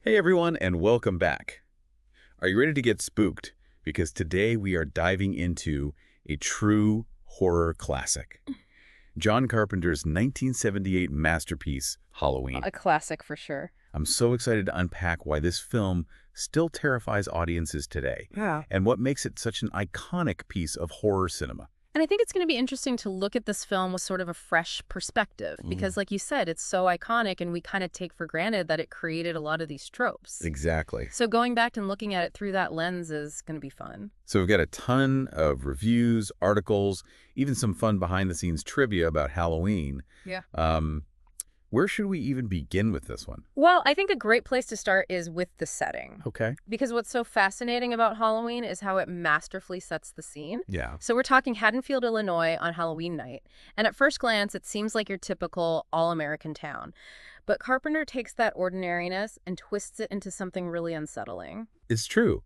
Hey everyone, and welcome back. Are you ready to get spooked? Because today we are diving into a true horror classic. John Carpenter's 1978 masterpiece, Halloween. A classic for sure. I'm so excited to unpack why this film still terrifies audiences today, Yeah. and what makes it such an iconic piece of horror cinema. And I think it's going to be interesting to look at this film with sort of a fresh perspective because, like you said, it's so iconic and we kind of take for granted that it created a lot of these tropes. Exactly. So going back and looking at it through that lens is going to be fun. So we've got a ton of reviews, articles, even some fun behind-the-scenes trivia about Halloween. Yeah. Where should we even begin with this one? Well, I think a great place to start is with the setting. Okay. Because what's so fascinating about Halloween is how it masterfully sets the scene. Yeah. So we're talking Haddonfield, Illinois on Halloween night. And at first glance, it seems like your typical all-American town. But Carpenter takes that ordinariness and twists it into something really unsettling. It's true.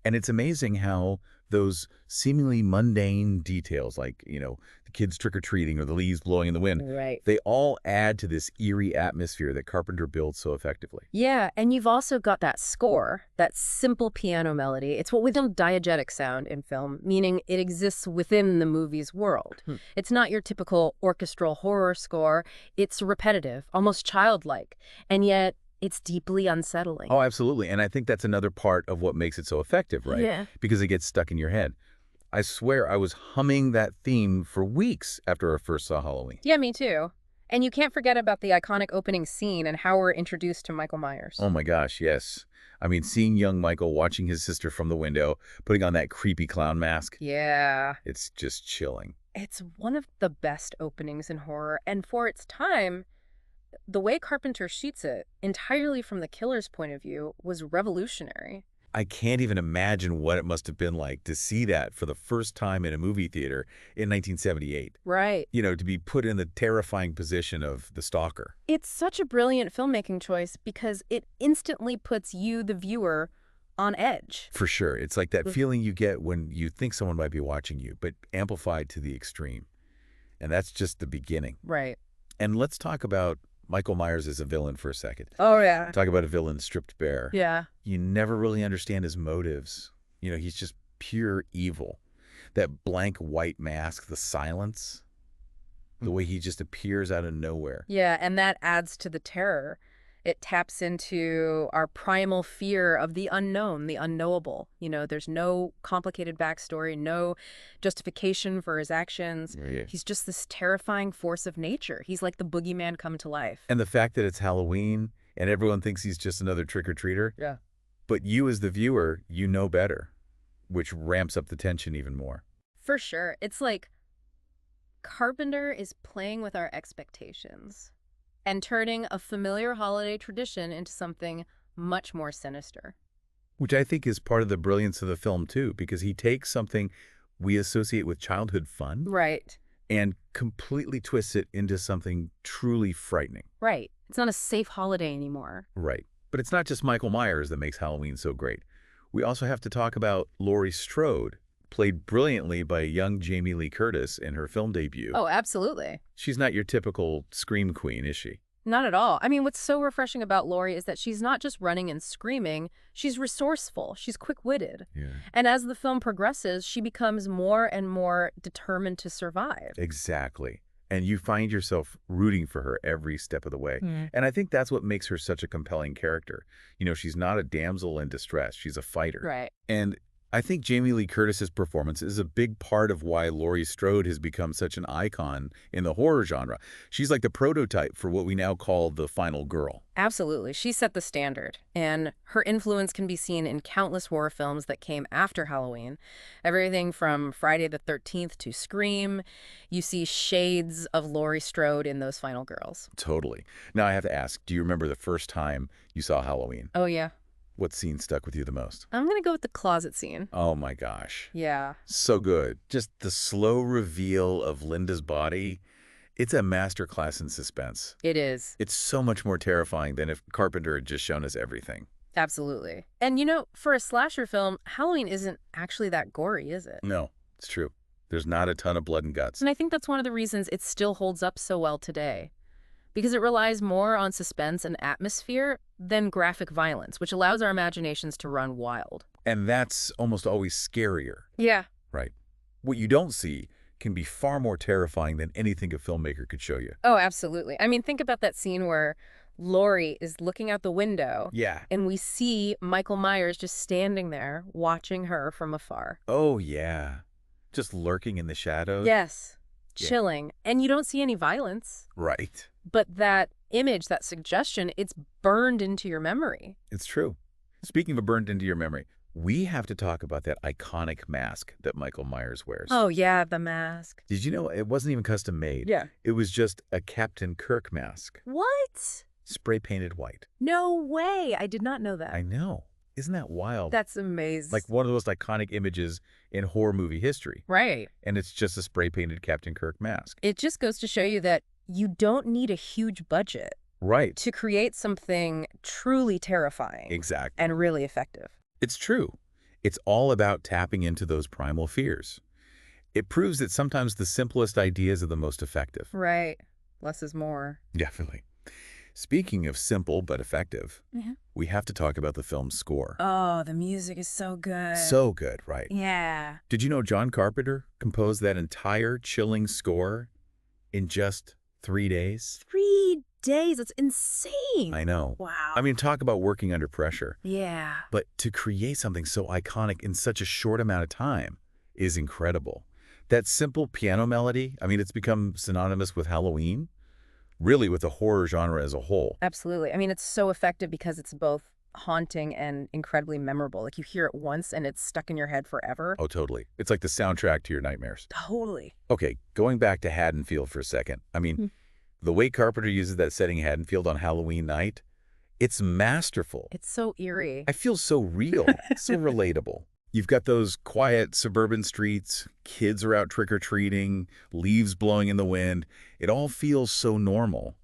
And it's amazing how those seemingly mundane details, like, the kids trick-or-treating or the leaves blowing in the wind, Right. they all add to this eerie atmosphere that Carpenter builds so effectively. Yeah, and you've also got that score, that simple piano melody. It's what we call diegetic sound in film, meaning it exists within the movie's world. It's not your typical orchestral horror score. It's repetitive, almost childlike, and yet it's deeply unsettling. Oh, absolutely. And I think that's another part of what makes it so effective, right? Yeah. Because it gets stuck in your head. I swear I was humming that theme for weeks after I first saw Halloween. Yeah, me too. And you can't forget about the iconic opening scene and how we're introduced to Michael Myers. Oh my gosh, yes. I mean, seeing young Michael watching his sister from the window, putting on that creepy clown mask, Yeah. it's just chilling. It's one of the best openings in horror, and for its time, the way Carpenter shoots it, entirely from the killer's point of view, was revolutionary. I can't even imagine what it must have been like to see that for the first time in a movie theater in 1978. Right. To be put in the terrifying position of the stalker. It's such a brilliant filmmaking choice because it instantly puts you, the viewer, on edge. For sure. It's like that feeling you get when you think someone might be watching you, but amplified to the extreme. And that's just the beginning. Right. And let's talk about Michael Myers as a villain for a second. Oh, yeah. Talk about a villain stripped bare. Yeah. You never really understand his motives. He's just pure evil. That blank white mask, the silence, the way he just appears out of nowhere. Yeah, and that adds to the terror. It taps into our primal fear of the unknown, the unknowable. There's no complicated backstory, no justification for his actions. Yeah. He's just this terrifying force of nature. He's like the boogeyman come to life. And the fact that it's Halloween and everyone thinks he's just another trick-or-treater. Yeah. But you as the viewer, you know better, which ramps up the tension even more. For sure. It's like Carpenter is playing with our expectations and turning a familiar holiday tradition into something much more sinister. Which I think is part of the brilliance of the film, too, because he takes something we associate with childhood fun Right. and completely twists it into something truly frightening. Right. It's not a safe holiday anymore. Right. But it's not just Michael Myers that makes Halloween so great. We also have to talk about Laurie Strode, played brilliantly by young Jamie Lee Curtis in her film debut. Oh, absolutely. She's not your typical scream queen, is she? Not at all. I mean, what's so refreshing about Laurie is that she's not just running and screaming, she's resourceful, she's quick-witted. Yeah. And as the film progresses, she becomes more and more determined to survive. Exactly. And you find yourself rooting for her every step of the way. And I think that's what makes her such a compelling character. She's not a damsel in distress. She's a fighter. Right. And I think Jamie Lee Curtis's performance is a big part of why Laurie Strode has become such an icon in the horror genre. She's like the prototype for what we now call the final girl. Absolutely. She set the standard, and her influence can be seen in countless horror films that came after Halloween. Everything from Friday the 13th to Scream. You see shades of Laurie Strode in those final girls. Totally. Now I have to ask, do you remember the first time you saw Halloween? Oh, yeah. What scene stuck with you the most? I'm going to go with the closet scene. Oh my gosh. Yeah. So good. Just the slow reveal of Linda's body. It's a masterclass in suspense. It is. It's so much more terrifying than if Carpenter had just shown us everything. Absolutely. And for a slasher film, Halloween isn't actually that gory, is it? No, it's true. There's not a ton of blood and guts. And I think that's one of the reasons it still holds up so well today. because it relies more on suspense and atmosphere than graphic violence, which allows our imaginations to run wild. And that's almost always scarier, Yeah. right? What you don't see can be far more terrifying than anything a filmmaker could show you. Oh, absolutely. I mean, think about that scene where Laurie is looking out the window Yeah. and we see Michael Myers just standing there watching her from afar. Oh, yeah. Just lurking in the shadows. Yes. Yeah. Chilling. And you don't see any violence. Right. But that image, that suggestion, it's burned into your memory. It's true. Speaking of burned into your memory, we have to talk about that iconic mask that Michael Myers wears. Oh, yeah, the mask. Did you know it wasn't even custom made? Yeah. It was just a Captain Kirk mask, What? spray painted white. No way. I did not know that. I know. Isn't that wild? That's amazing. Like one of the most iconic images in horror movie history. Right. And it's just a spray painted Captain Kirk mask. It just goes to show you that you don't need a huge budget Right. to create something truly terrifying. Exactly. And really effective. It's true. It's all about tapping into those primal fears. It proves that sometimes the simplest ideas are the most effective. Right. Less is more. Definitely. Speaking of simple but effective, we have to talk about the film's score. Oh, the music is so good. So good, right? Yeah. Did you know John Carpenter composed that entire chilling score in just 3 days? 3 days. It's insane. I know. Wow. I mean, talk about working under pressure. Yeah. But to create something so iconic in such a short amount of time is incredible. That simple piano melody, I mean, it's become synonymous with Halloween, really with the horror genre as a whole. Absolutely. I mean, it's so effective because it's both haunting and incredibly memorable. Like you hear it once and it's stuck in your head forever. Oh, totally. It's like the soundtrack to your nightmares. Totally. Okay, going back to Haddonfield for a second. I mean, the way Carpenter uses that setting in Haddonfield on Halloween night, it's masterful. It's so eerie. I feel so real, so relatable. You've got those quiet suburban streets, kids are out trick-or-treating, leaves blowing in the wind. It all feels so normal,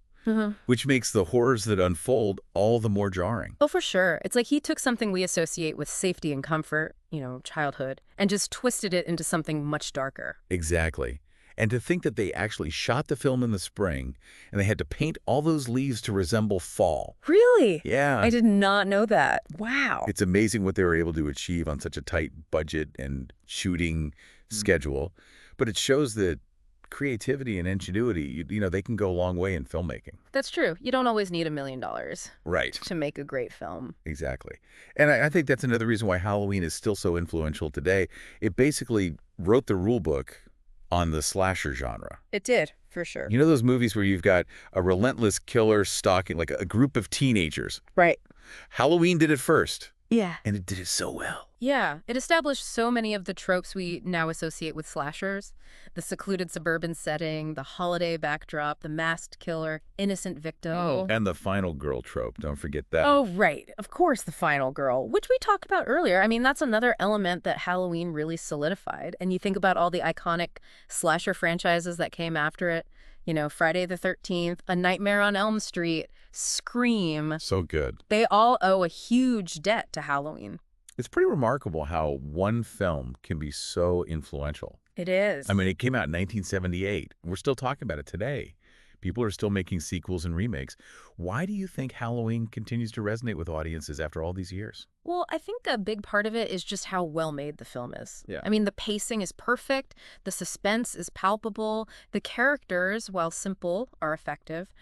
which makes the horrors that unfold all the more jarring. Oh, for sure. It's like he took something we associate with safety and comfort, childhood, and just twisted it into something much darker. Exactly. And to think that they actually shot the film in the spring and they had to paint all those leaves to resemble fall. Really? Yeah. I did not know that. Wow. It's amazing what they were able to achieve on such a tight budget and shooting schedule. But it shows that creativity and ingenuity, they can go a long way in filmmaking. That's true. You don't always need $1 million Right. to make a great film. Exactly. And I think that's another reason why Halloween is still so influential today. It basically wrote the rule book on the slasher genre. It did, for sure. You know those movies where you've got a relentless killer stalking, like a group of teenagers? Right. Halloween did it first. Yeah. And it did it so well. Yeah. It established so many of the tropes we now associate with slashers. The secluded suburban setting, the holiday backdrop, the masked killer, innocent victim. Oh, and the final girl trope. Don't forget that. Oh, right. Of course, the final girl, which we talked about earlier. I mean, that's another element that Halloween really solidified. And you think about all the iconic slasher franchises that came after it. Friday the 13th, A Nightmare on Elm Street, Scream. So good. They all owe a huge debt to Halloween. It's pretty remarkable how one film can be so influential. It is. I mean, it came out in 1978. We're still talking about it today. People are still making sequels and remakes. Why do you think Halloween continues to resonate with audiences after all these years? Well, I think a big part of it is just how well made the film is. Yeah. I mean, the pacing is perfect. The suspense is palpable. The characters, while simple, are effective.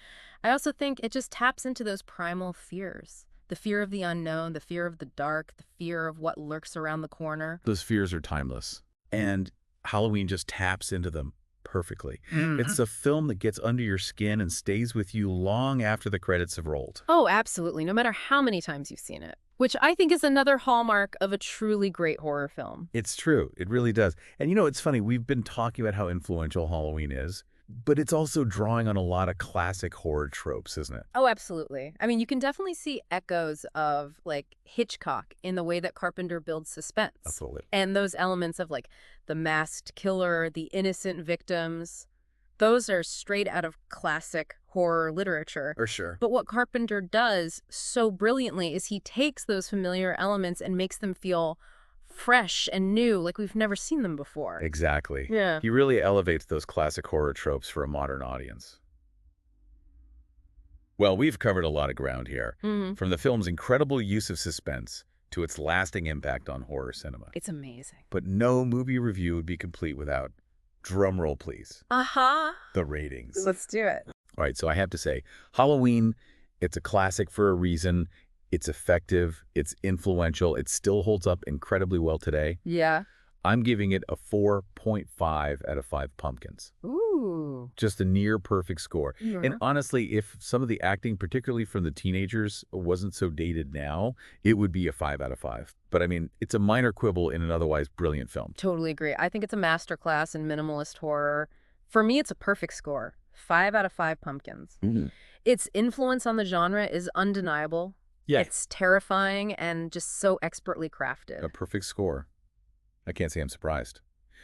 I also think it just taps into those primal fears. The fear of the unknown, the fear of the dark, the fear of what lurks around the corner. Those fears are timeless. And Halloween just taps into them perfectly. It's a film that gets under your skin and stays with you long after the credits have rolled. Oh, absolutely. No matter how many times you've seen it. Which I think is another hallmark of a truly great horror film. It's true. It really does. And it's funny. We've been talking about how influential Halloween is, but it's also drawing on a lot of classic horror tropes, isn't it? Oh, absolutely. I mean, you can definitely see echoes of, Hitchcock in the way that Carpenter builds suspense. Absolutely. And those elements of, the masked killer, the innocent victims, those are straight out of classic horror literature. For sure. But what Carpenter does so brilliantly is he takes those familiar elements and makes them feel fresh and new, like we've never seen them before. Exactly. Yeah. He really elevates those classic horror tropes for a modern audience. Well, we've covered a lot of ground here, Hmm. from the film's incredible use of suspense to its lasting impact on horror cinema. It's amazing. But no movie review would be complete without, drum roll please, the ratings. Let's do it. All right, so I have to say, Halloween, it's a classic for a reason. It's effective, it's influential, it still holds up incredibly well today. Yeah. I'm giving it a 4.5 out of 5 pumpkins. Ooh. Just a near perfect score. Yeah. And honestly, if some of the acting, particularly from the teenagers, wasn't so dated now, it would be a 5 out of 5. But I mean, it's a minor quibble in an otherwise brilliant film. Totally agree. I think it's a masterclass in minimalist horror. For me, it's a perfect score. 5 out of 5 pumpkins. Its influence on the genre is undeniable. Yeah. It's terrifying and just so expertly crafted. A perfect score. I can't say I'm surprised.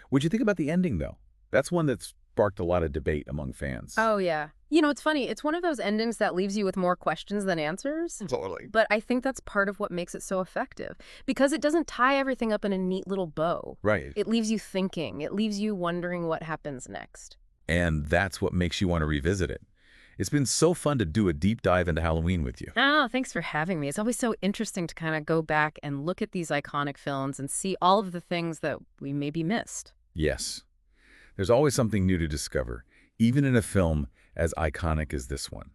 What'd you think about the ending, though? That's one that sparked a lot of debate among fans. Oh, yeah. You know, it's funny. It's one of those endings that leaves you with more questions than answers. Totally. But I think that's part of what makes it so effective. Because it doesn't tie everything up in a neat little bow. Right. It leaves you thinking. It leaves you wondering what happens next. And that's what makes you want to revisit it. It's been so fun to do a deep dive into Halloween with you. Oh, thanks for having me. It's always so interesting to kind of go back and look at these iconic films and see all of the things that we maybe missed. Yes. There's always something new to discover, even in a film as iconic as this one.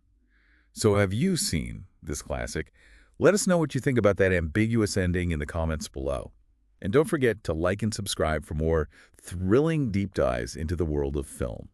So have you seen this classic? Let us know what you think about that ambiguous ending in the comments below. And don't forget to like and subscribe for more thrilling deep dives into the world of film.